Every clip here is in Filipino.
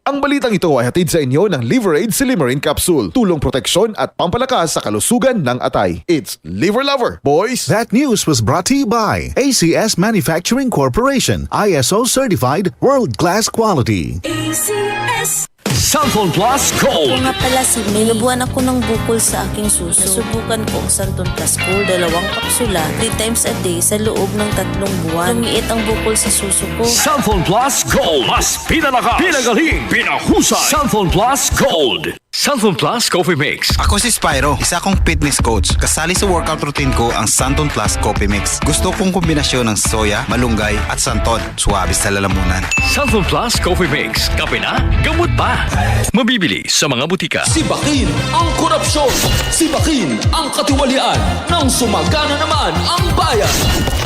Ang balitang ito ay hatid sa inyo ng Liver Aid Silimarin Capsule. Tulong proteksyon at pampalakas sa kalusugan ng atay. It's Liver Lover, boys! That news was brought to you by ACS Manufacturing Corporation, ISO certified, world-class quality. ACS. Santon Plus Ako Gold. nga pala si May. Nabuhan ako ng bukol sa aking suso. Nasubukan ko ang Santon Plus Gold, 2 kapsula, 3 times a day sa loob ng 3 buwan. Lumiit ang bukol sa suso ko. Santon Plus Gold. Mas pinalakas, pinagaling, pinahusay. Santon Plus Gold. Santon Plus Coffee Mix. Ako si Spyro, isa kong fitness coach. Kasali sa workout routine ko ang Santon Plus Coffee Mix. Gusto kong kombinasyon ng soya, malunggay at santon. Suwabe sa lalamunan. Santon Plus Coffee Mix. Kape na, gamot pa. Mabibili sa mga butika. Sibakin ang korupsyon. Sibakin ang katiwalian. Nang sumagana naman ang bayan.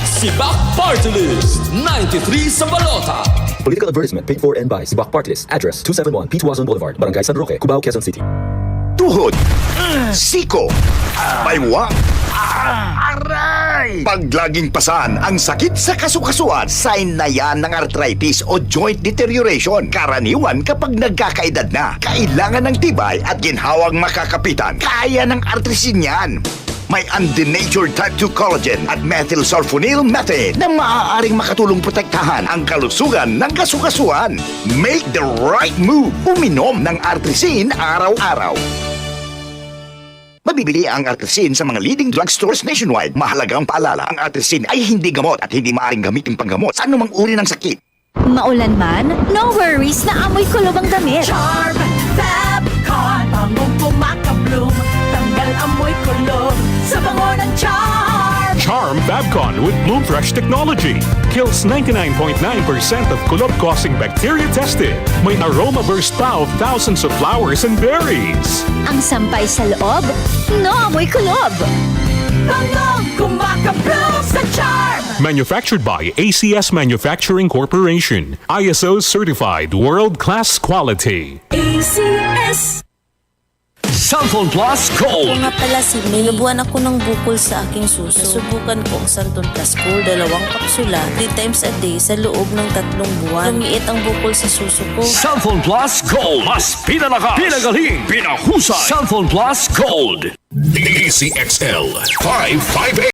Sibak Party List 93 sa balota. Political advertisement paid for and by Sibak Party List. Address 271 P. Tuazon Boulevard, Barangay San Roque, Cubao, Quezon City. Tuhod, siko, baywang, aray! Pag laging pasan ang sakit sa kasukasuan, sign na yan ng arthritis o joint deterioration. Karaniwan kapag nagkakaedad na, kailangan ng tibay at ginhawang makakapitan. Kaya ng artrisin yan. May undenatured type 2 collagen at methylsulfonyl methane na maaaring makatulong protektahan ang kalusugan ng kasukasuan. Make the right move. Uminom ng Artrisin araw-araw. Mabibili ang Artrisin sa mga leading drugstores nationwide. Mahalagang paalala, ang Artrisin ay hindi gamot at hindi maaaring gamitin panggamot sa anumang uri ng sakit. Maulan man, no worries na amoy kulob ang damit. Charm Fabcon, bangong pumakabloom, tanggal amoy kulob sa bango ng Charm. Charm Fabcon with Bloom Fresh technology kills 99.9% of kulob-causing bacteria tested. May aroma burst pa of thousands of flowers and berries. Ang sampay sa loob, no amoy kulob. Bangong kumakabloom sa Charm. Manufactured by ACS Manufacturing Corporation. ISO certified world-class quality. ACS. Santon Plus Ako Gold. nga pala si May. Nabuhan ako ng bukol sa aking suso. Nasubukan ko ang Santon Plus Gold, 2 kapsula, 3 times a day sa loob ng 3 buwan. Lumiit ang bukol sa suso ko. Santon Plus Gold. Mas pinalakas, pinagaling, pinahusay. Santon Plus Gold. DCXL 558.